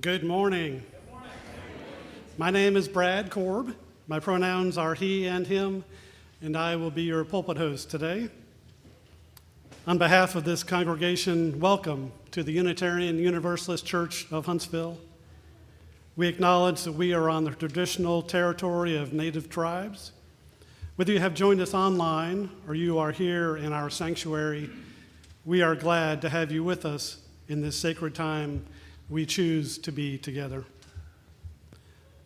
Good morning. My name is Brad Korb. My pronouns are he and him, and I will be your pulpit host today. On behalf of this congregation, welcome to the Unitarian Universalist Church of Huntsville. We acknowledge that we are on the traditional territory of Native tribes. Whether you have joined us online or you are here in our sanctuary, we are glad to have you with us in this sacred time we choose to be together.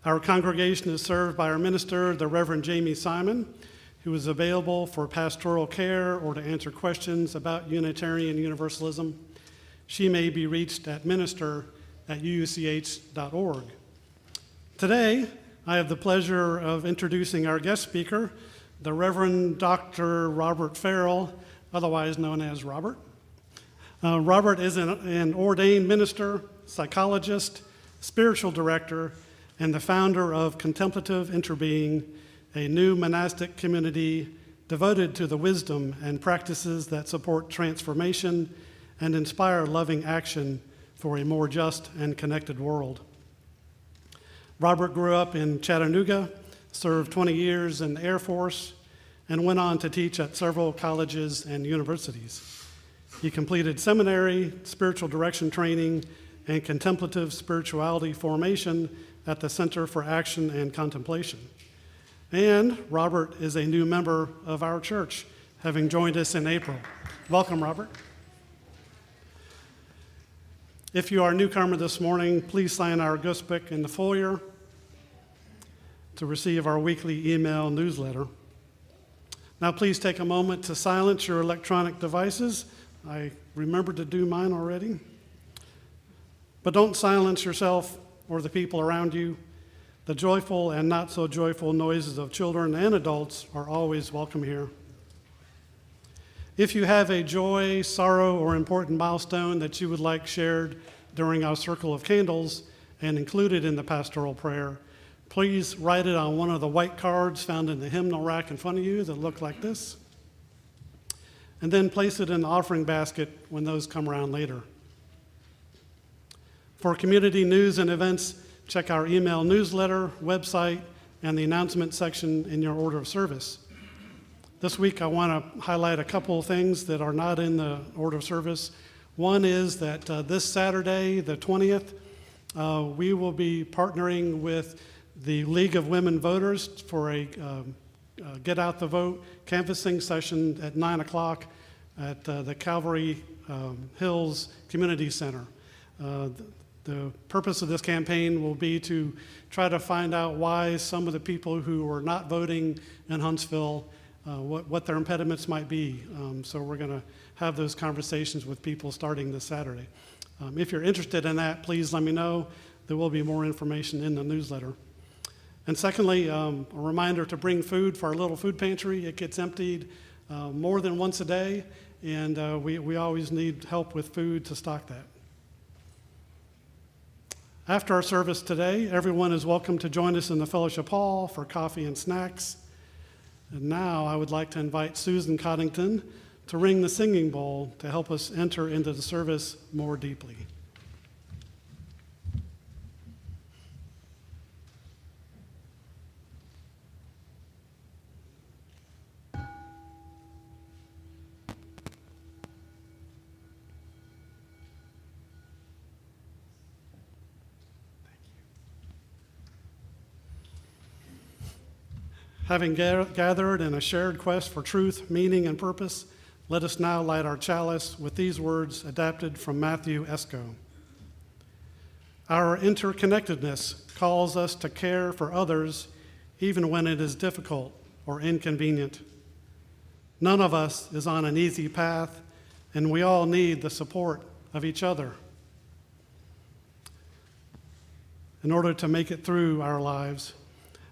Our congregation is served by our minister, the Reverend Jamie Simon, who is available for pastoral care or to answer questions about Unitarian Universalism. She may be reached at minister@uuch.org. Today, I have the pleasure of introducing our guest speaker, the Reverend Dr. Robert Farrell, otherwise known as Robert. Robert is an ordained minister, psychologist, spiritual director, and the founder of Contemplative Interbeing, a new monastic community devoted to the wisdom and practices that support transformation and inspire loving action for a more just and connected world. Robert grew up in Chattanooga, served 20 years in the Air Force, and went on to teach at several colleges and universities. He completed seminary, spiritual direction training, and contemplative spirituality formation at the Center for Action and Contemplation. And Robert is a new member of our church, having joined us in April. Welcome, Robert. If you are a newcomer this morning, please sign our ghost book in the foyer to receive our weekly email newsletter. Now please take a moment to silence your electronic devices. I remembered to do mine already. But don't silence yourself or the people around you. The joyful and not so joyful noises of children and adults are always welcome here. If you have a joy, sorrow, or important milestone that you would like shared during our circle of candles and included in the pastoral prayer, please write it on one of the white cards found in the hymnal rack in front of you that look like this, and then place it in the offering basket when those come around later. For community news and events, check our email newsletter, website, and the announcement section in your order of service. This week, I want to highlight a couple of things that are not in the order of service. One is that this Saturday, the 20th, we will be partnering with the League of Women Voters for a Get Out the Vote canvassing session at 9 o'clock at the Calvary Hills Community Center. The purpose of this campaign will be to try to find out why some of the people who are not voting in Huntsville, what their impediments might be. So we're going to have those conversations with people starting this Saturday. If you're interested in that, please let me know. There will be more information in the newsletter. And secondly, a reminder to bring food for our little food pantry. It gets emptied more than once a day, and we always need help with food to stock that. After our service today, everyone is welcome to join us in the fellowship hall for coffee and snacks. And now I would like to invite Susan Coddington to ring the singing bowl to help us enter into the service more deeply. Having gathered in a shared quest for truth, meaning, and purpose, let us now light our chalice with these words adapted from Matthew Esco. Our interconnectedness calls us to care for others even when it is difficult or inconvenient. None of us is on an easy path, and we all need the support of each other in order to make it through our lives.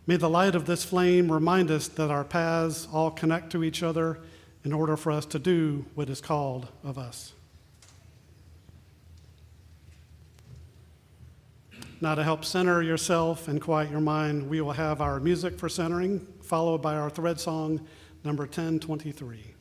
May the light of this flame remind us that our paths all connect to each other in order for us to do what is called of us. Now, to help center yourself and quiet your mind, we will have our music for centering, followed by our thread song, number 1023.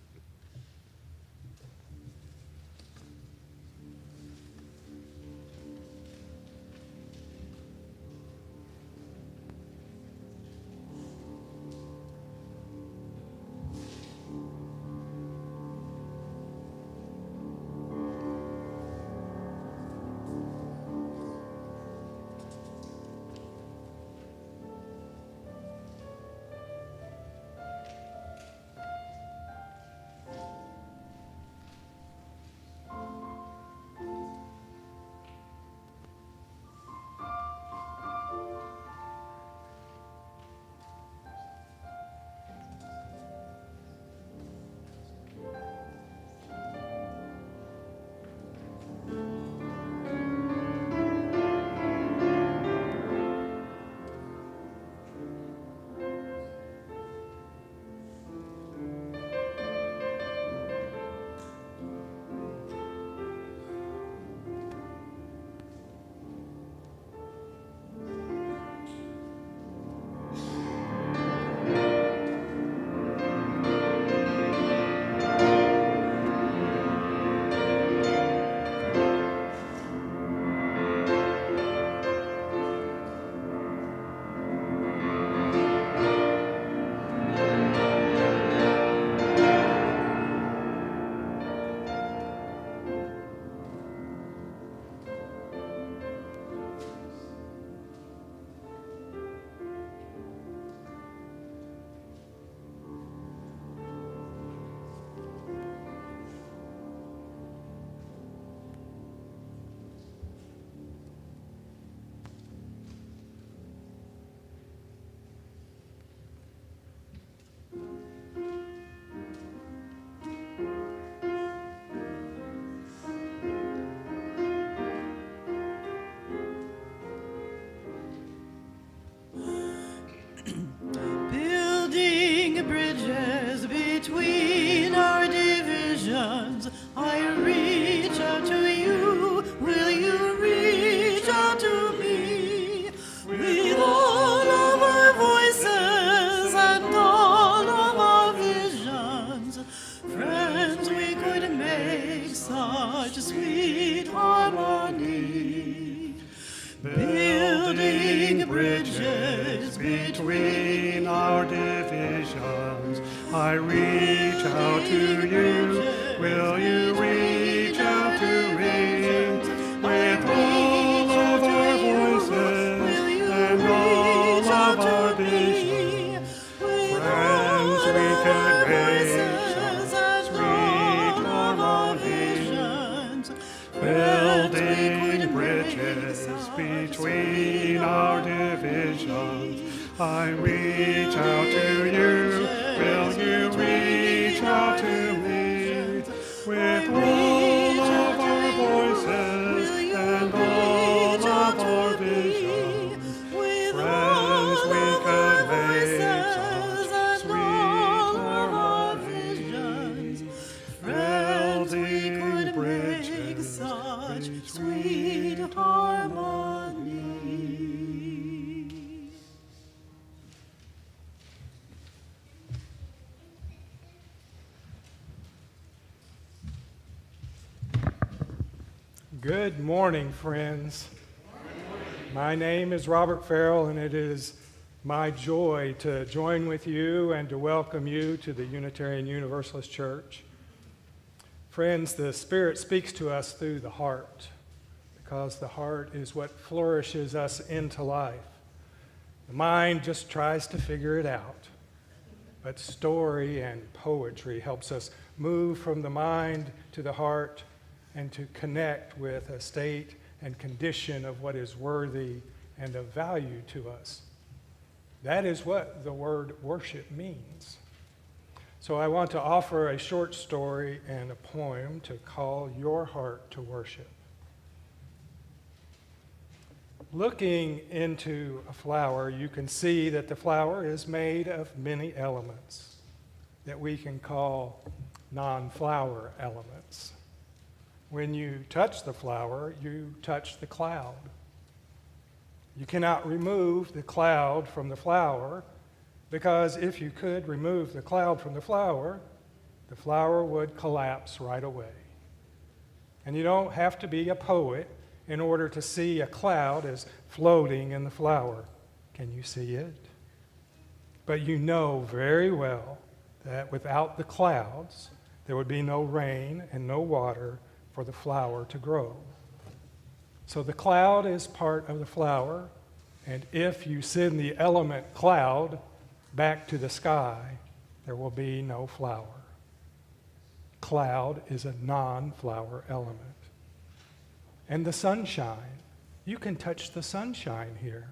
our divisions. I reach out to you. Will you reach out to me? With all of our voices and all of our vision, friends, we could make such sweet harmonies, building bridges between our divisions. I reach out to you. Will you reach out to me? With all of our voices and all of our vision, friends, we could make such sweet harmonies, building bridges such sweet harmonies. Good morning, friends. My name is Robert Farrell, and it is my joy to join with you and to welcome you to the Unitarian Universalist Church. Friends, the Spirit speaks to us through the heart, because the heart is what flourishes us into life. The mind just tries to figure it out, but story and poetry helps us move from the mind to the heart and to connect with a state and condition of what is worthy and of value to us. That is what the word worship means. So I want to offer a short story and a poem to call your heart to worship. Looking into a flower, you can see that the flower is made of many elements that we can call non-flower elements. When you touch the flower, you touch the cloud. You cannot remove the cloud from the flower, because if you could remove the cloud from the flower would collapse right away. And you don't have to be a poet in order to see a cloud as floating in the flower. Can you see it? But you know very well that without the clouds, there would be no rain and no water for the flower to grow. So the cloud is part of the flower, and if you send the element cloud back to the sky, there will be no flower. Cloud is a non-flower element. And the sunshine, you can touch the sunshine here.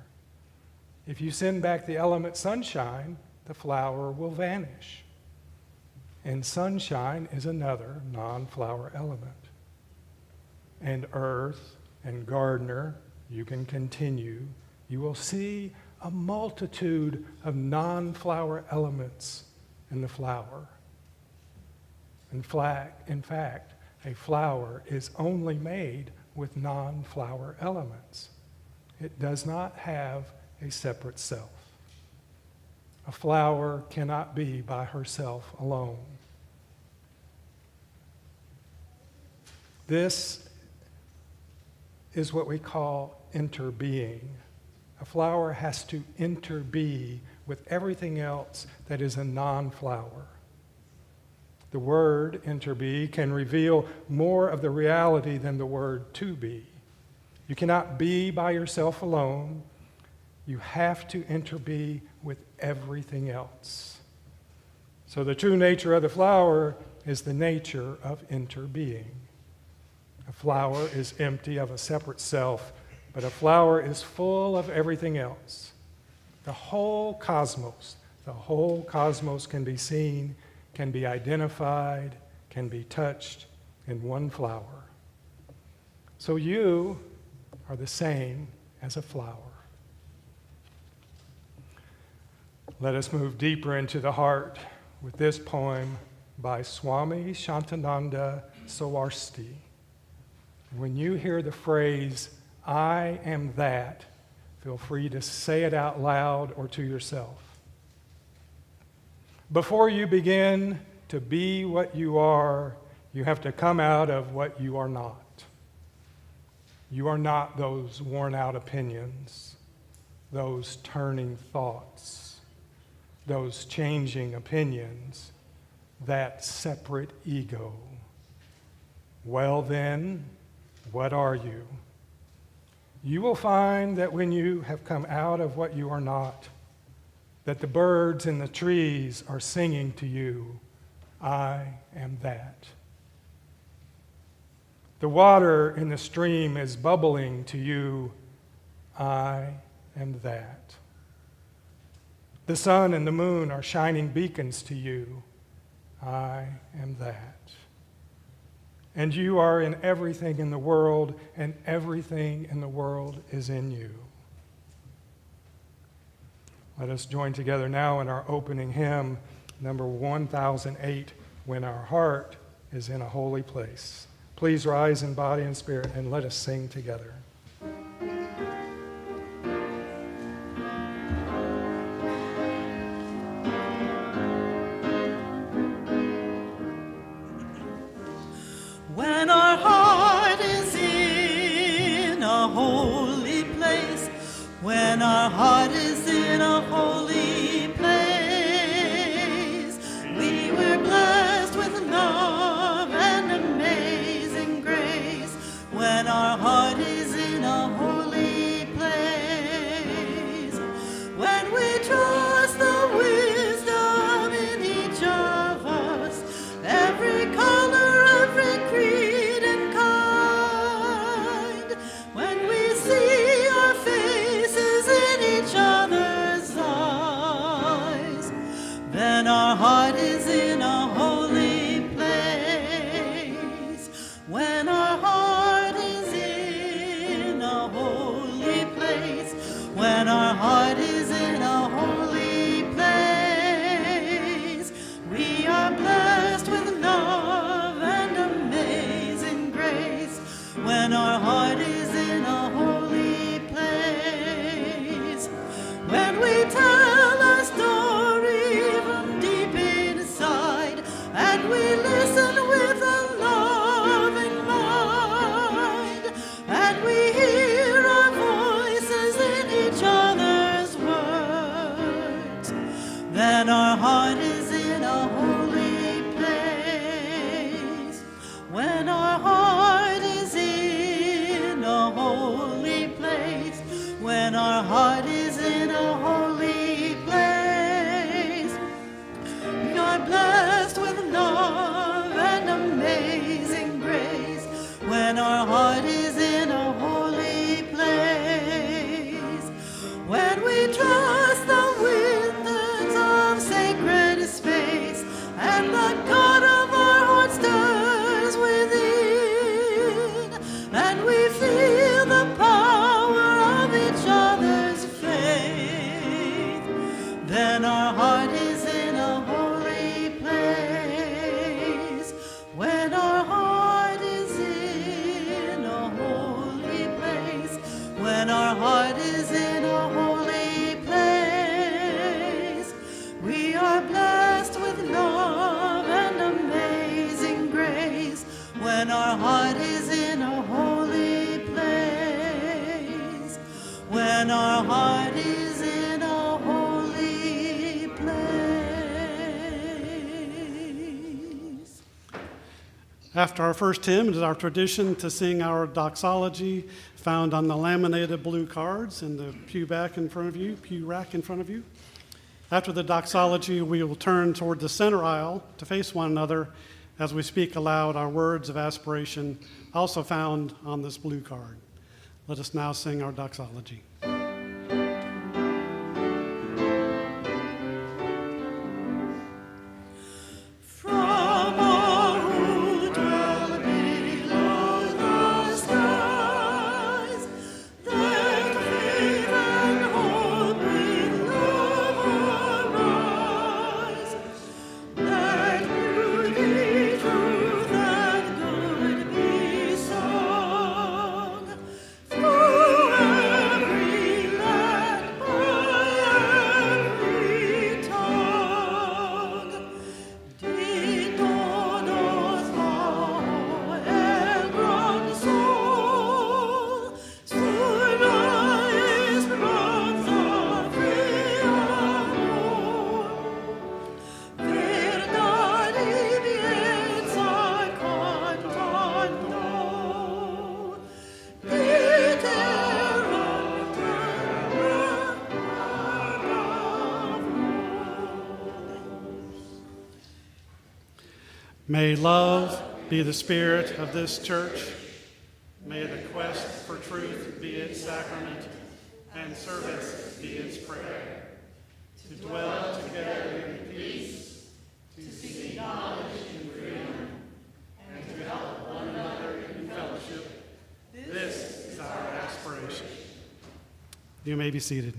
If you send back the element sunshine, the flower will vanish. And sunshine is another non-flower element. And earth and gardener, you can continue. You will see a multitude of non-flower elements in the flower. In fact, a flower is only made with non-flower elements. It does not have a separate self. A flower cannot be by herself alone. This is what we call interbeing. A flower has to interbe with everything else that is a non-flower. The word interbe can reveal more of the reality than the word to be. You cannot be by yourself alone. You have to interbe with everything else. So the true nature of the flower is the nature of interbeing. A flower is empty of a separate self, but a flower is full of everything else. The whole cosmos can be seen, can be identified, can be touched in one flower. So you are the same as a flower. Let us move deeper into the heart with this poem by Swami Shantananda Sawarsti. When you hear the phrase, "I am that," feel free to say it out loud or to yourself. Before you begin to be what you are, you have to come out of what you are not. You are not those worn-out opinions, those turning thoughts. those changing opinions, that separate ego. Well then, what are you? You will find that when you have come out of what you are not, that the birds in the trees are singing to you, I am that. The water in the stream is bubbling to you, I am that. The sun and the moon are shining beacons to you, I am that. And you are in everything in the world, and everything in the world is in you. Let us join together now in our opening hymn, number 1008, When Our Heart is in a Holy Place. Please rise in body and spirit, and let us sing together. When our heart is in a holy place, when our heart is in a holy place, we were blessed with love and amazing grace. When our heart is in a holy place, when we trust the wisdom in each of us, every color, every creed and kind, when we see our faces in each other's eyes, then our heart is in a holy place. When our heart is in a holy place, when our heart is in a holy place, we are blessed with love and amazing grace. When our heart is in a holy place, when we tell our story from deep inside, and we listen with a loving mind, and we hear our voices in each other's words, then our heart is in a holy place. When our heart is in a holy place, when our heart is in a holy place, we are blessed with love and amazing grace. When our heart is in a holy place, when we trust the winds of sacred space, and the God of our heart stirs within, and we feel the power of each other's faith, then our heart is in a holy place. When our heart is in a holy place, when our heart is in a holy place, we are blessed with love and amazing grace. When our heart is in a holy place, when our heart is in a holy place. After our first hymn, it is our tradition to sing our doxology found on the laminated blue cards in the pew rack in front of you. After the doxology, we will turn toward the center aisle to face one another as we speak aloud our words of aspiration, also found on this blue card. Let us now sing our doxology. From all who dwell below the skies, let faith and hope with love arise. Let beauty, truth, and good be sung through every May love be the spirit of this church. May the quest for truth be its sacrament, and service be its prayer. To dwell together in peace, to seek knowledge and freedom, and to help one another in fellowship. This is our aspiration. You may be seated.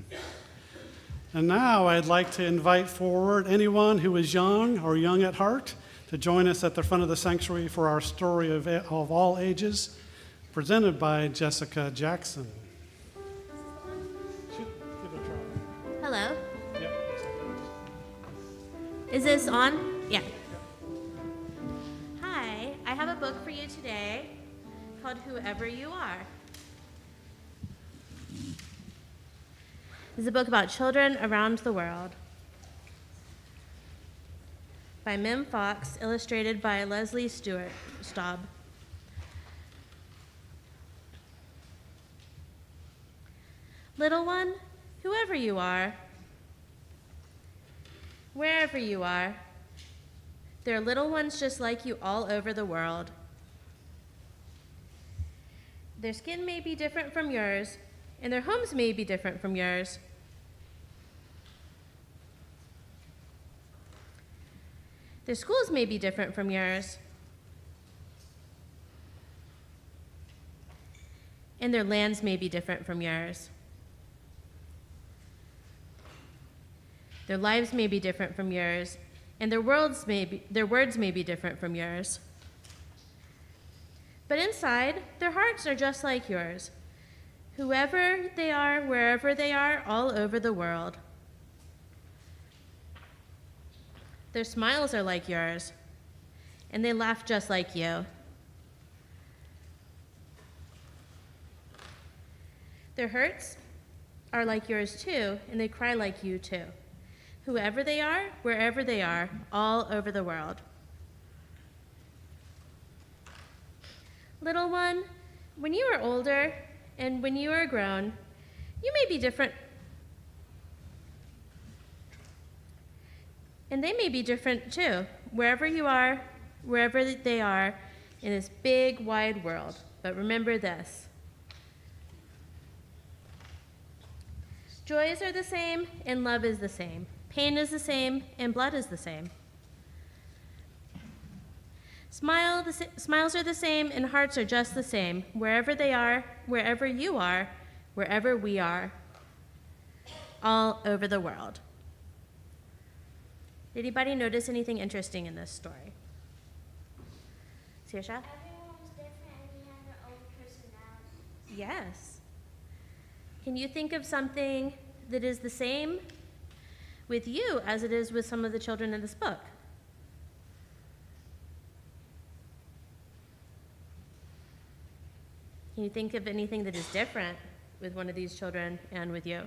And now I'd like to invite forward anyone who is young or young at heart to join us at the front of the sanctuary for our story of all ages, presented by Jessica Jackson. Give it a try. Hello. Yep. Is this on? Yeah. Hi, I have a book for you today called Whoever You Are. It's a book about children around the world. By Mim Fox, illustrated by Leslie Stewart Staub. Little one, whoever you are, wherever you are, there are little ones just like you all over the world. Their skin may be different from yours, and their homes may be different from yours. Their schools may be different from yours. And their lands may be different from yours. Their lives may be different from yours, and their words may be different from yours. But inside, their hearts are just like yours, whoever they are, wherever they are, all over the world. Their smiles are like yours, and they laugh just like you. Their hurts are like yours too, and they cry like you too. Whoever they are, wherever they are, all over the world. Little one, when you are older and when you are grown, you may be different. And they may be different too, wherever you are, wherever they are, in this big, wide world. But remember this. Joys are the same, and love is the same. Pain is the same, and blood is the same. Smiles are the same, and hearts are just the same, wherever they are, wherever you are, wherever we are, all over the world. Did anybody notice anything interesting in this story? Saoirse? Everyone was different and they had their own personality. Yes. Can you think of something that is the same with you as it is with some of the children in this book? Can you think of anything that is different with one of these children and with you?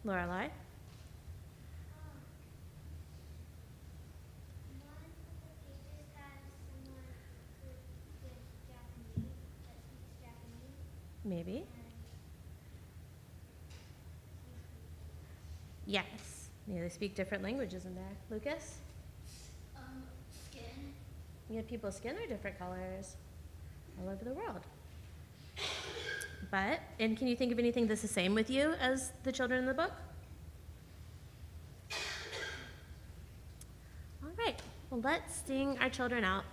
Lorelai? One of the pictures has someone who is Japanese, that speaks Japanese. Maybe. Yes. Yeah, they speak different languages in there. Lucas? Skin. Yeah, people's skin are different colors all over the world. And can you think of anything that's the same with you as the children in the book? All right, well, let's sing our children out.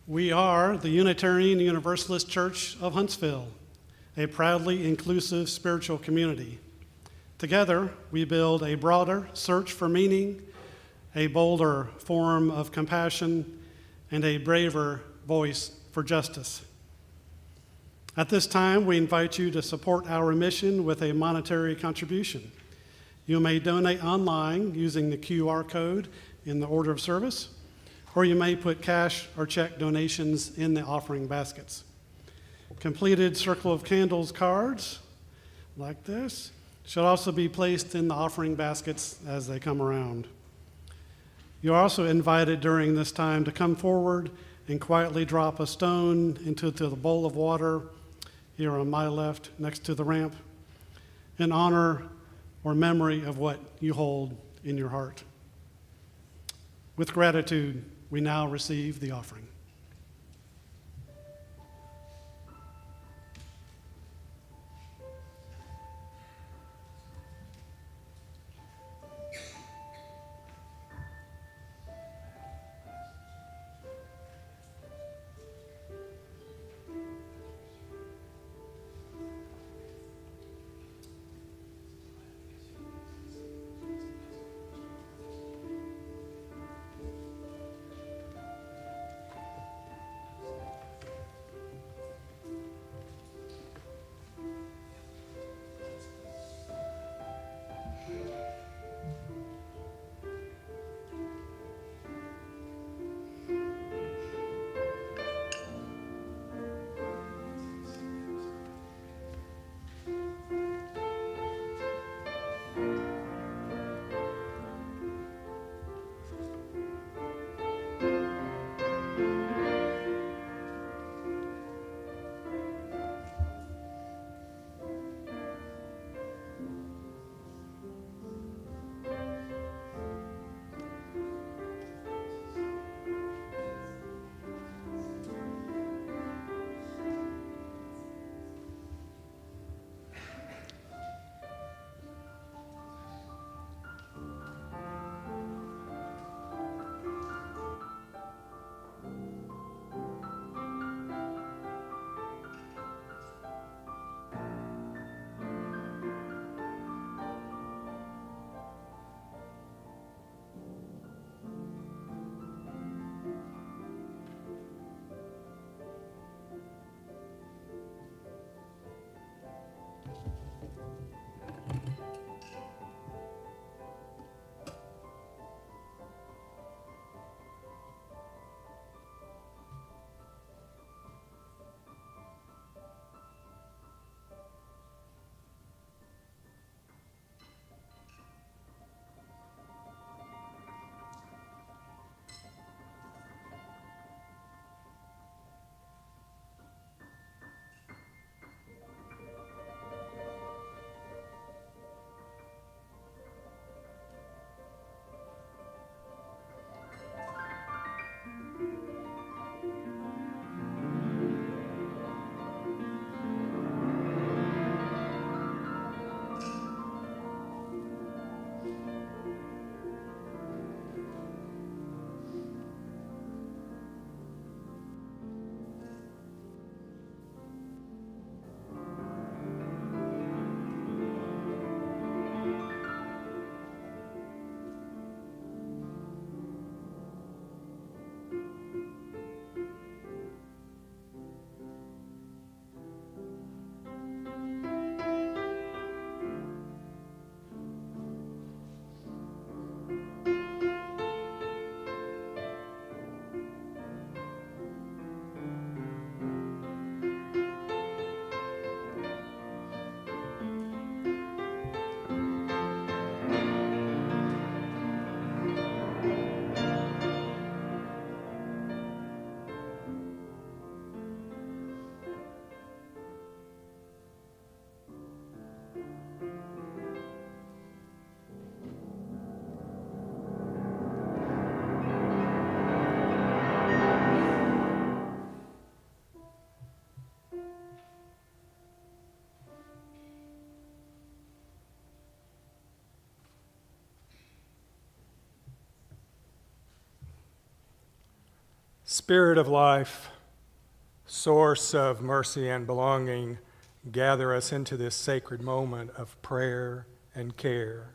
We are the Unitarian Universalist Church of Huntsville, a proudly inclusive spiritual community. Together, we build a broader search for meaning, a bolder form of compassion, and a braver voice for justice. At this time, we invite you to support our mission with a monetary contribution. You may donate online using the QR code in the order of service, or you may put cash or check donations in the offering baskets. Completed Circle of Candles cards, like this, should also be placed in the offering baskets as they come around. You're also invited during this time to come forward and quietly drop a stone into the bowl of water here on my left next to the ramp in honor or memory of what you hold in your heart. With gratitude, we now receive the offering. Spirit of life, source of mercy and belonging, gather us into this sacred moment of prayer and care.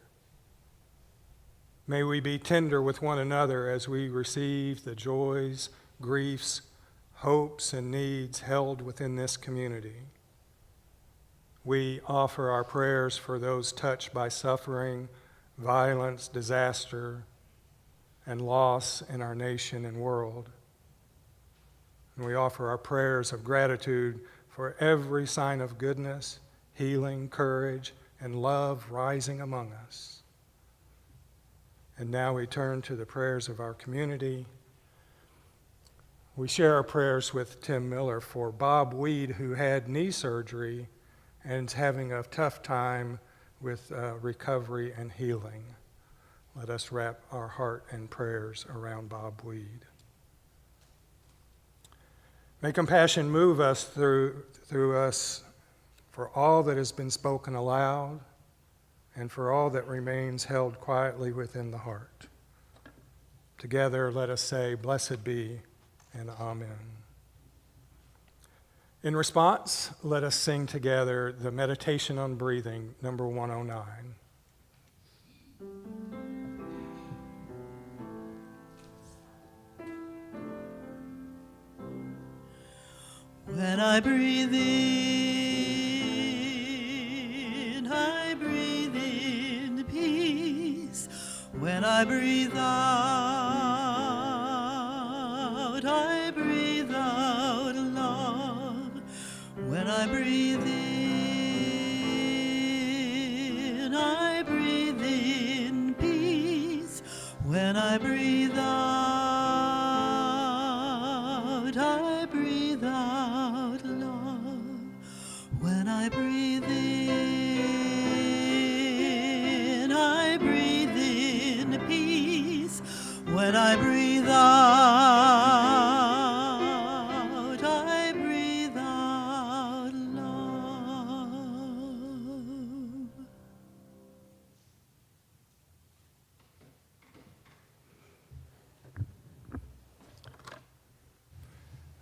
May we be tender with one another as we receive the joys griefs, hopes, and needs held within this community. We offer our prayers for those touched by suffering, violence, disaster, and loss in our nation and world. And we offer our prayers of gratitude for every sign of goodness, healing, courage, and love rising among us. And now we turn to the prayers of our community. We share our prayers with Tim Miller for Bob Weed, who had knee surgery and is having a tough time with recovery and healing. Let us wrap our heart and prayers around Bob Weed. May compassion move us through us for all that has been spoken aloud and for all that remains held quietly within the heart. Together, let us say, "Blessed be," and Amen. In response, let us sing together the Meditation on Breathing, number 109. When I breathe in, I breathe in peace. When I breathe out, I breathe out love. When I breathe in, I breathe in peace. When I breathe out, I breathe out love. When I breathe in, I breathe in peace. When I breathe out, I breathe out love.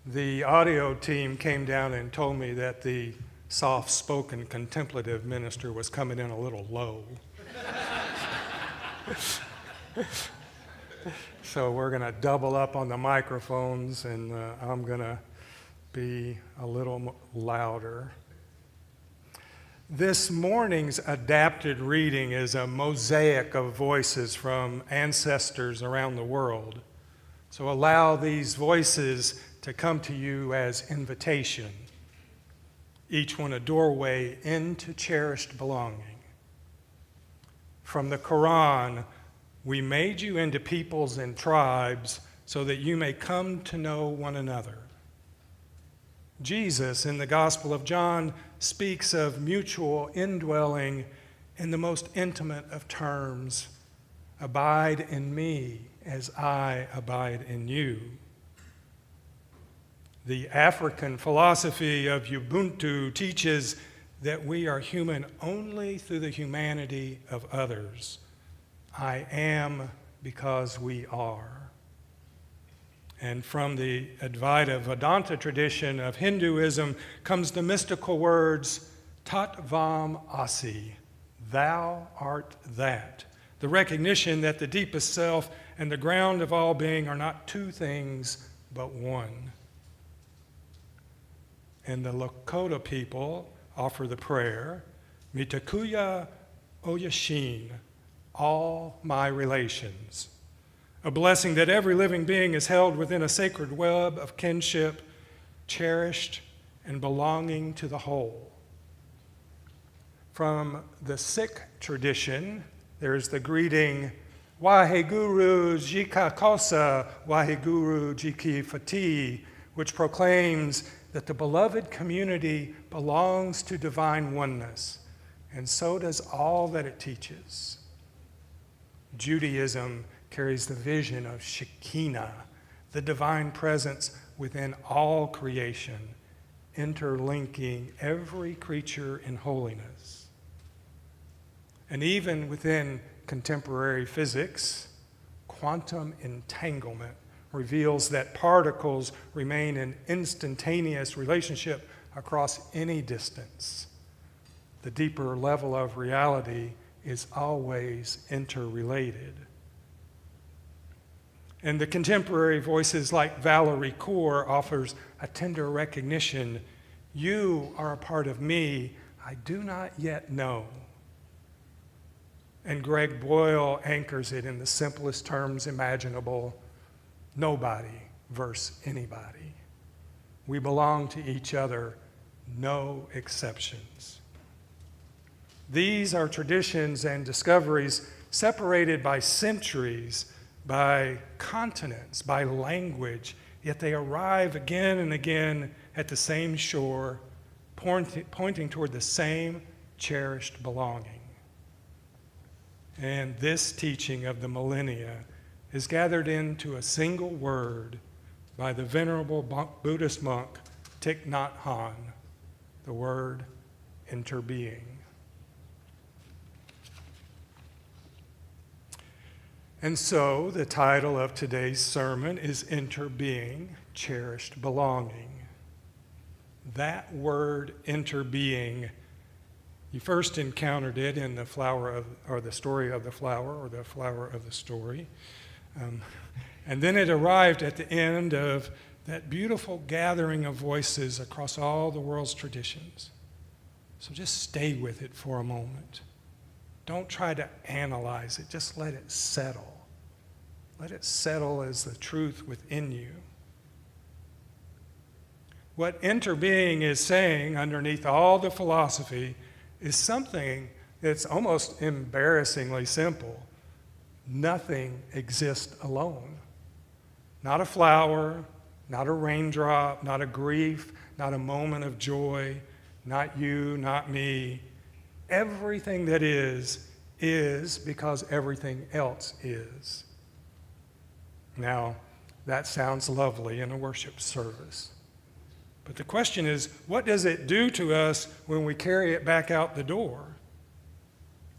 The audio team came down and told me that the soft-spoken contemplative minister was coming in a little low. So we're going to double up on the microphones, and I'm going to be a little louder. This morning's adapted reading is a mosaic of voices from ancestors around the world. So allow these voices to come to you as invitation, each one a doorway into cherished belonging. From the Quran, we made you into peoples and tribes so that you may come to know one another. Jesus, in the Gospel of John, speaks of mutual indwelling in the most intimate of terms. Abide in me as I abide in you. The African philosophy of Ubuntu teaches that we are human only through the humanity of others. I am because we are. And from the Advaita Vedanta tradition of Hinduism comes the mystical words, Tat Vam Asi, thou art that. The recognition that the deepest self and the ground of all being are not two things, but one. And the Lakota people offer the prayer, Mitakuya Oyashin, all my relations. A blessing that every living being is held within a sacred web of kinship, cherished and belonging to the whole. From the Sikh tradition, there's the greeting, Waheguru Jika Kosa, Waheguru Jiki Fati, which proclaims that the beloved community belongs to divine oneness, and so does all that it teaches. Judaism carries the vision of Shekinah, the divine presence within all creation, interlinking every creature in holiness. And even within contemporary physics, quantum entanglement reveals that particles remain in instantaneous relationship across any distance. The deeper level of reality is always interrelated. And the contemporary voices like Valerie Kaur offers a tender recognition. You are a part of me I do not yet know. And Greg Boyle anchors it in the simplest terms imaginable. Nobody versus anybody. We belong to each other, no exceptions. These are traditions and discoveries separated by centuries, by continents, by language, yet they arrive again and again at the same shore, pointing toward the same cherished belonging. And this teaching of the millennia is gathered into a single word by the venerable Buddhist monk Thich Nhat Hanh, the word interbeing. And so the title of today's sermon is Interbeing, Cherished Belonging. That word interbeing, you first encountered it in the the story of the flower, or the flower of the story. And then it arrived at the end of that beautiful gathering of voices across all the world's traditions. So just stay with it for a moment. Don't try to analyze it. Just let it settle. Let it settle as the truth within you. What interbeing is saying underneath all the philosophy is something that's almost embarrassingly simple. Nothing exists alone. Not a flower, not a raindrop, not a grief, not a moment of joy, not you, not me. Everything that is because everything else is. Now, that sounds lovely in a worship service. But the question is, what does it do to us when we carry it back out the door?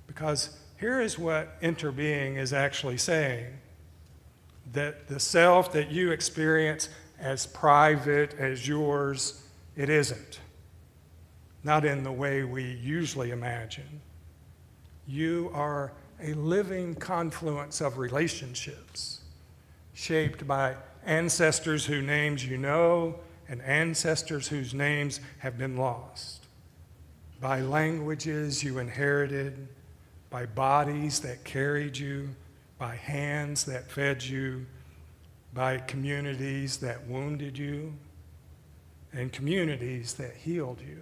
Because here is what interbeing is actually saying. That the self that you experience as private, as yours, it isn't. Not in the way we usually imagine. You are a living confluence of relationships, shaped by ancestors whose names you know and ancestors whose names have been lost, by languages you inherited, by bodies that carried you, by hands that fed you, by communities that wounded you, and communities that healed you.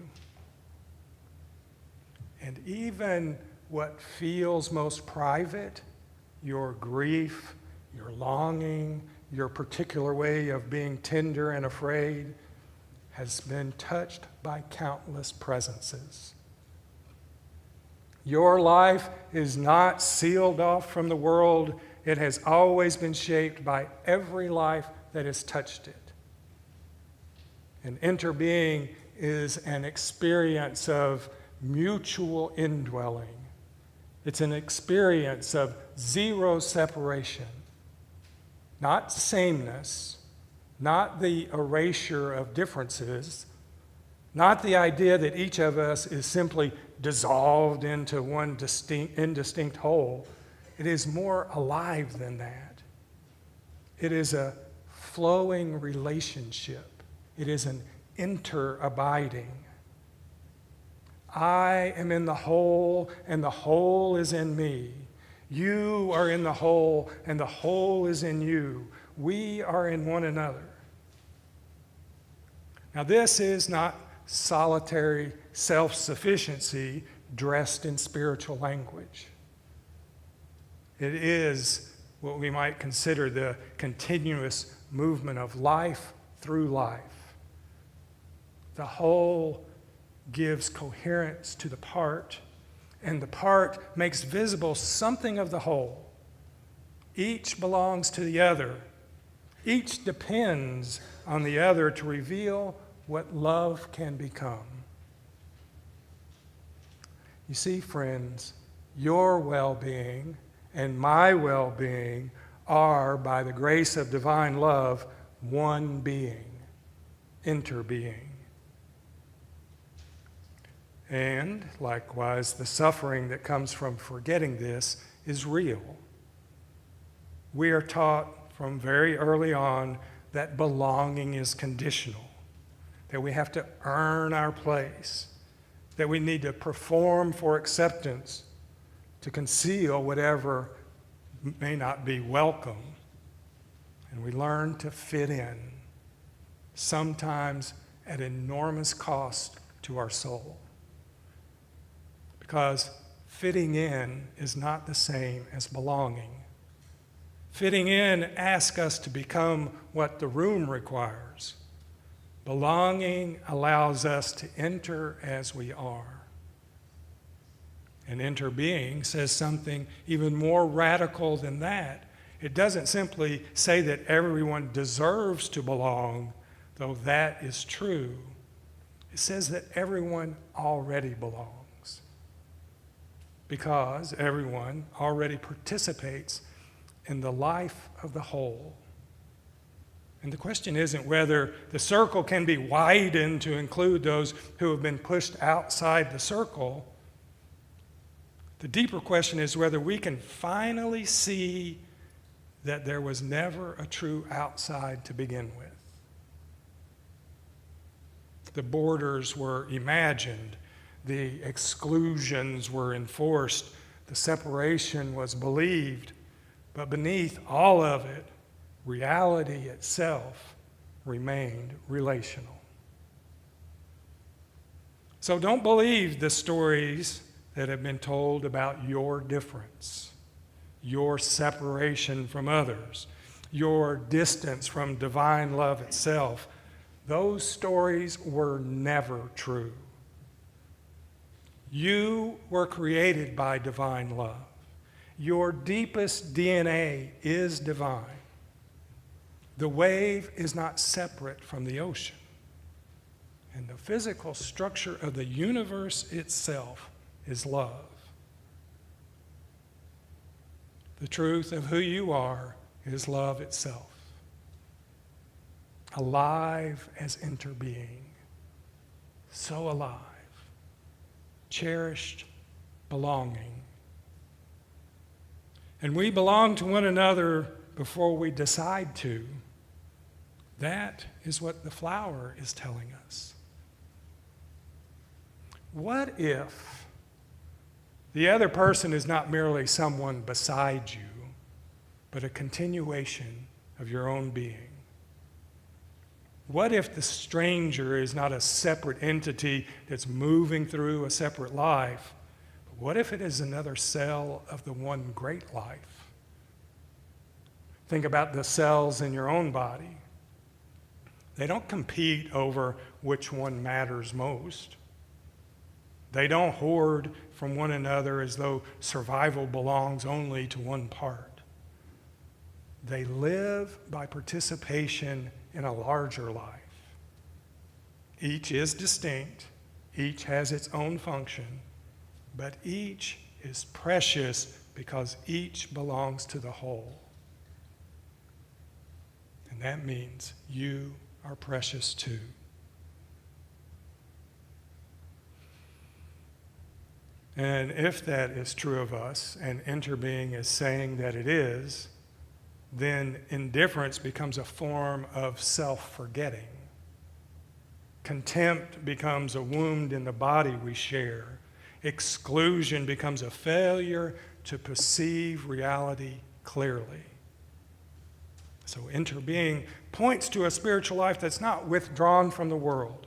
And even what feels most private, your grief, your longing, your particular way of being tender and afraid, has been touched by countless presences. Your life is not sealed off from the world. It has always been shaped by every life that has touched it. And interbeing is an experience of mutual indwelling. It's an experience of zero separation, not sameness, not the erasure of differences, not the idea that each of us is simply dissolved into one indistinct whole. It is more alive than that. It is a flowing relationship. It is an inter-abiding. I am in the whole, and the whole is in me. You are in the whole, and the whole is in you. We are in one another. Now, this is not solitary self-sufficiency dressed in spiritual language. It is what we might consider the continuous movement of life through life. The whole gives coherence to the part, and the part makes visible something of the whole. Each belongs to the other. Each depends on the other to reveal what love can become. You see, friends, your well-being and my well-being are, by the grace of divine love, one being, interbeing. And likewise, the suffering that comes from forgetting this is real. We are taught from very early on that belonging is conditional, that we have to earn our place, that we need to perform for acceptance to conceal whatever may not be welcome. And we learn to fit in, sometimes at enormous cost to our soul. Because fitting in is not the same as belonging. Fitting in asks us to become what the room requires. Belonging allows us to enter as we are. And enter being says something even more radical than that. It doesn't simply say that everyone deserves to belong, though that is true. It says that everyone already belongs, because everyone already participates in the life of the whole. And the question isn't whether the circle can be widened to include those who have been pushed outside the circle. The deeper question is whether we can finally see that there was never a true outside to begin with. The borders were imagined, the exclusions were enforced, the separation was believed, but beneath all of it, reality itself remained relational. So don't believe the stories that have been told about your difference, your separation from others, your distance from divine love itself. Those stories were never true. You were created by divine love. Your deepest DNA is divine. The wave is not separate from the ocean. And the physical structure of the universe itself is love. The truth of who you are is love itself. Alive as interbeing. So alive. Cherished belonging. And we belong to one another before we decide to. That is what the flower is telling us. What if the other person is not merely someone beside you, but a continuation of your own being? What if the stranger is not a separate entity that's moving through a separate life? But what if it is another cell of the one great life? Think about the cells in your own body. They don't compete over which one matters most. They don't hoard from one another as though survival belongs only to one part. They live by participation in a larger life. Each is distinct, each has its own function, but each is precious because each belongs to the whole. And that means you are precious too. And if that is true of us, and interbeing is saying that it is, then indifference becomes a form of self-forgetting. Contempt becomes a wound in the body we share. Exclusion becomes a failure to perceive reality clearly. So interbeing points to a spiritual life that's not withdrawn from the world,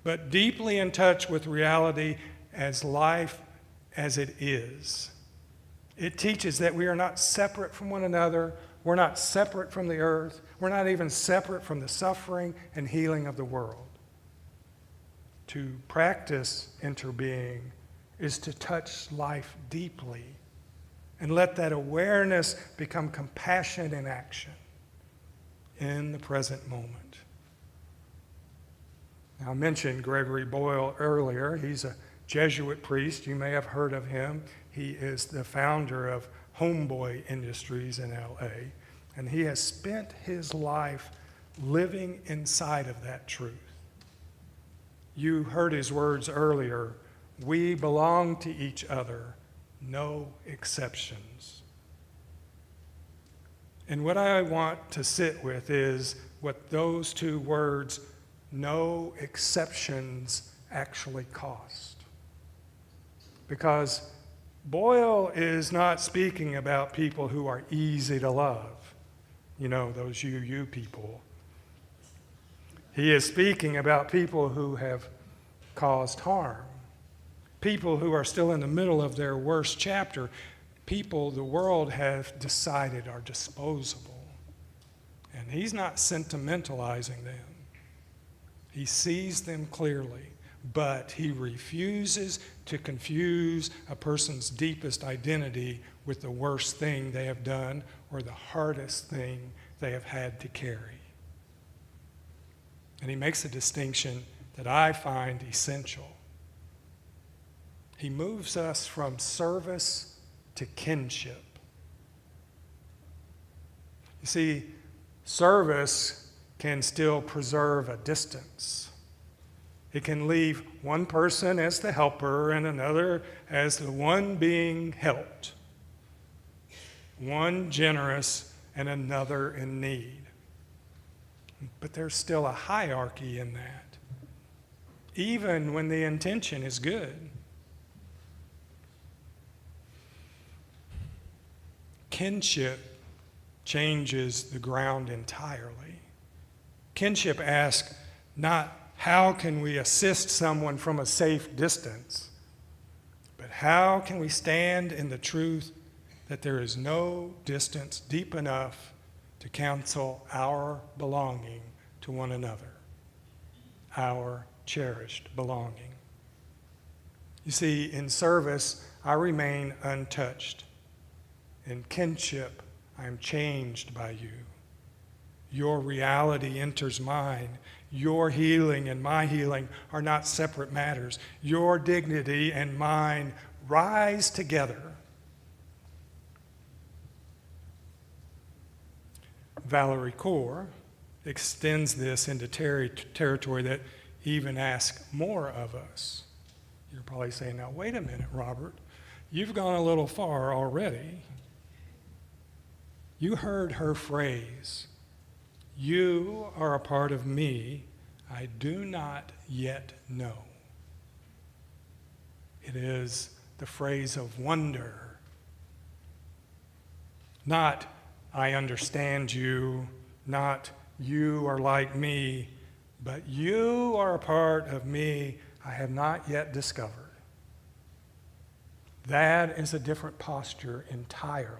but deeply in touch with reality as life as it is. It teaches that we are not separate from one another. We're not separate from the earth. We're not even separate from the suffering and healing of the world. To practice interbeing is to touch life deeply and let that awareness become compassion in action in the present moment. Now, I mentioned Gregory Boyle earlier. He's a Jesuit priest. You may have heard of him. He is the founder of Homeboy Industries in LA, and he has spent his life living inside of that truth. You heard his words earlier. We belong to each other, no exceptions. And what I want to sit with is what those two words, no exceptions, actually cost. Because Boyle is not speaking about people who are easy to love, those UU people. He is speaking about people who have caused harm, people who are still in the middle of their worst chapter, people the world has decided are disposable. And he's not sentimentalizing them. He sees them clearly, but he refuses to confuse a person's deepest identity with the worst thing they have done or the hardest thing they have had to carry. And he makes a distinction that I find essential. He moves us from service to kinship. You see, service can still preserve a distance. It can leave one person as the helper and another as the one being helped, one generous and another in need. But there's still a hierarchy in that, even when the intention is good. Kinship changes the ground entirely. Kinship asks not how can we assist someone from a safe distance, but how can we stand in the truth that there is no distance deep enough to cancel our belonging to one another, our cherished belonging. You see, in service, I remain untouched. In kinship, I am changed by you. Your reality enters mine. Your healing and my healing are not separate matters. Your dignity and mine rise together. Valerie Kaur extends this into territory that even asks more of us. You're probably saying, now wait a minute, Robert, you've gone a little far already. You heard her phrase, you are a part of me I do not yet know. It is the phrase of wonder, not I understand you, not you are like me, but you are a part of me I have not yet discovered. That is a different posture entirely.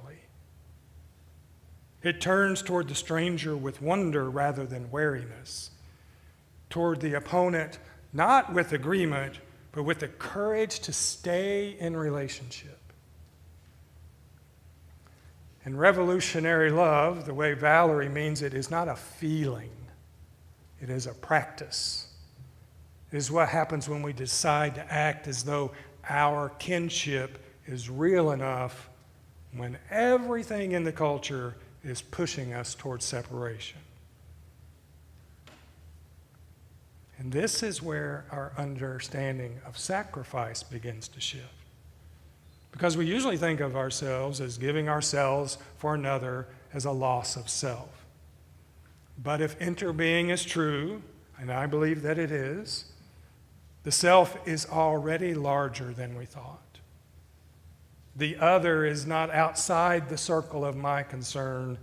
It turns toward the stranger with wonder rather than wariness, toward the opponent not with agreement, but with the courage to stay in relationship. And revolutionary love, the way Valerie means it, is not a feeling. It is a practice. It is what happens when we decide to act as though our kinship is real enough when everything in the culture is pushing us towards separation. And this is where our understanding of sacrifice begins to shift. Because we usually think of ourselves as giving ourselves for another as a loss of self. But if interbeing is true, and I believe that it is, the self is already larger than we thought. The other is not outside the circle of my concern.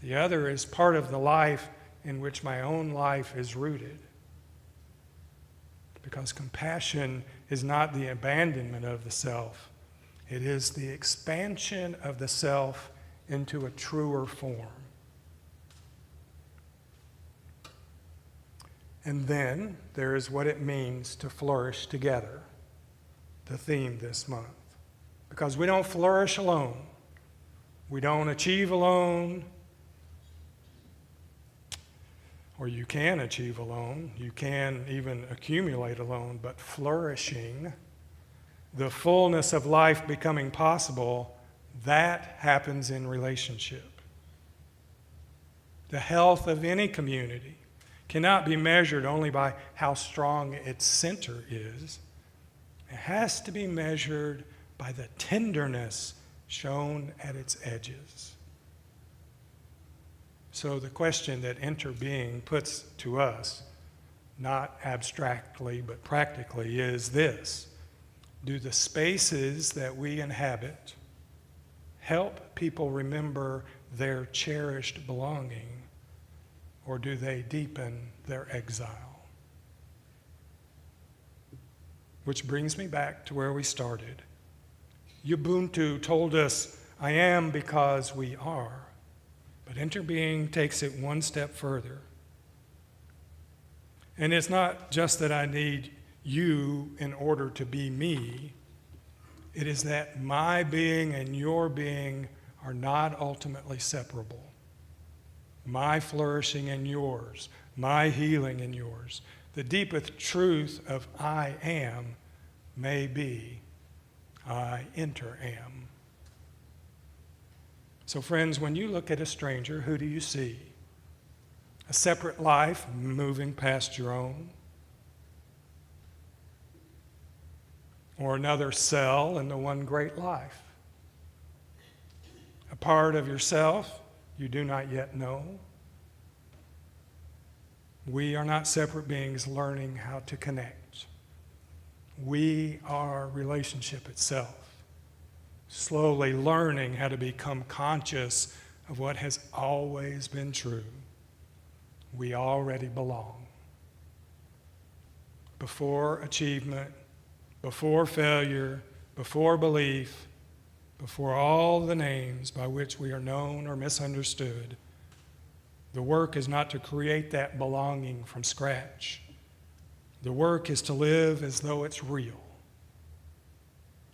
The other is part of the life in which my own life is rooted. Because compassion is not the abandonment of the self. It is the expansion of the self into a truer form. And then there is what it means to flourish together, the theme this month. Because we don't flourish alone. We don't achieve alone. Or you can achieve alone. You can even accumulate alone. But flourishing, the fullness of life becoming possible, that happens in relationship. The health of any community cannot be measured only by how strong its center is. It has to be measured by the tenderness shown at its edges. So the question that interbeing puts to us, not abstractly but practically, is this: do the spaces that we inhabit help people remember their cherished belonging, or do they deepen their exile? Which brings me back to where we started. Ubuntu told us, I am because we are. But interbeing takes it one step further. And it's not just that I need you in order to be me. It is that my being and your being are not ultimately separable. My flourishing and yours, my healing and yours. The deepest truth of I am may be I enter-am. So friends, when you look at a stranger, who do you see? A separate life moving past your own? Or another cell in the one great life? A part of yourself you do not yet know? We are not separate beings learning how to connect. We are relationship itself, slowly learning how to become conscious of what has always been true. We already belong. Before achievement, before failure, before belief, before all the names by which we are known or misunderstood, the work is not to create that belonging from scratch. The work is to live as though it's real,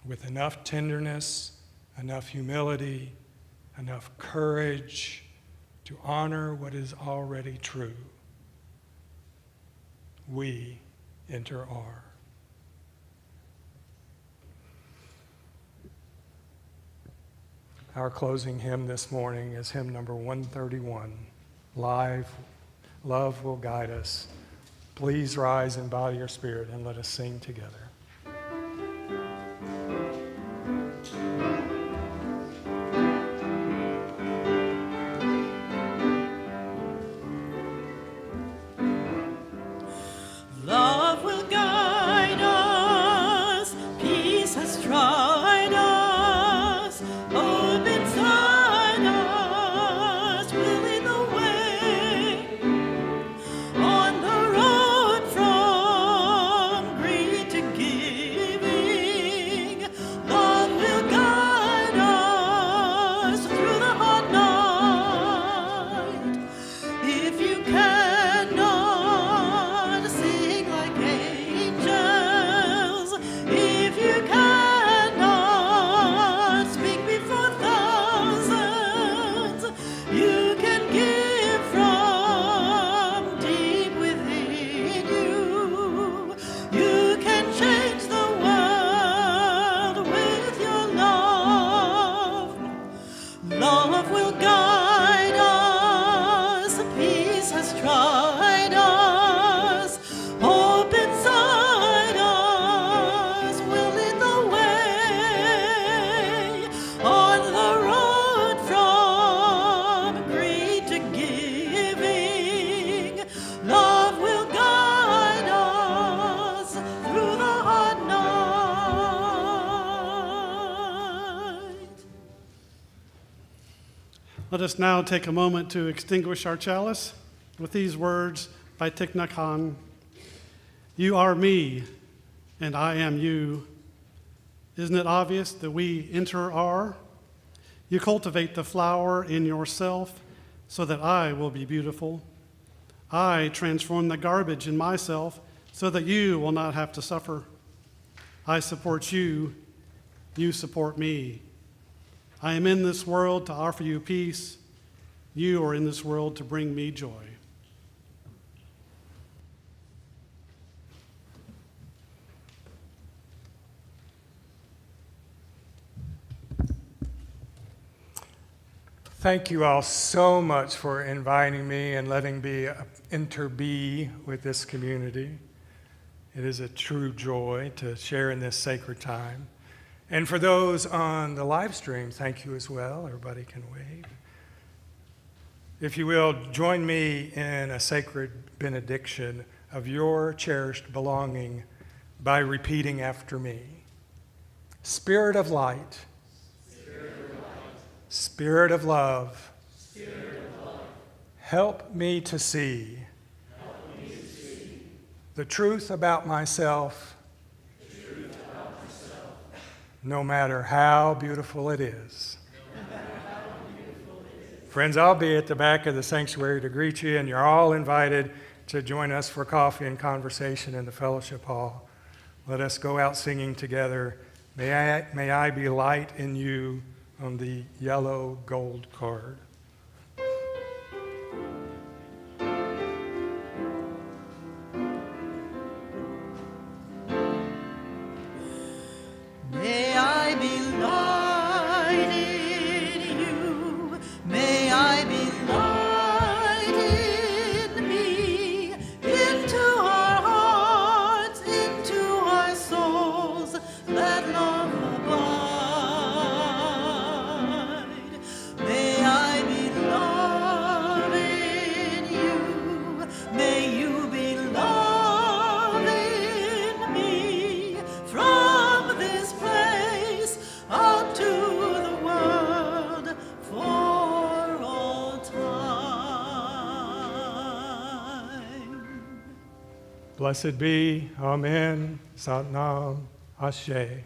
with enough tenderness, enough humility, enough courage to honor what is already true. We enter-are. Our closing hymn this morning is hymn number 131, Live, Love Will Guide Us. Please rise in body or spirit and let us sing together. Love will guide us, peace has tried us, hope inside us will lead the way. On the road from greed to giving, love will guide us through the hot night. If you cannot sing like angels, if you cannot speak before thousands, you can give from deep within you. You can change the world with your love. Love will guide us, peace has tried us, hope inside us will lead the way. On the road from greed to giving, love will guide us through the hot night. Let us now take a moment to extinguish our chalice with these words by Thich Nhat Hanh. You are me, and I am you. Isn't it obvious that we enter-are? You cultivate the flower in yourself so that I will be beautiful. I transform the garbage in myself so that you will not have to suffer. I support you, you support me. I am in this world to offer you peace. You are in this world to bring me joy. Thank you all so much for inviting me and letting me interbe with this community. It is a true joy to share in this sacred time. And for those on the live stream, thank you as well. Everybody can wave. If you will, join me in a sacred benediction of your cherished belonging by repeating after me. Spirit of light, Spirit of love, help me to see the truth about myself, no matter how beautiful it is. Friends, I'll be at the back of the sanctuary to greet you, and you're all invited to join us for coffee and conversation in the fellowship hall. Let us go out singing together. May I be light in you on the yellow gold card. May I be light in you. May I be light in me. Into our hearts, into our souls, let love abide. May I be love in you. May you be love in me. From this place out to the world for all time. Blessed be, Amen, Satnam, Ashe.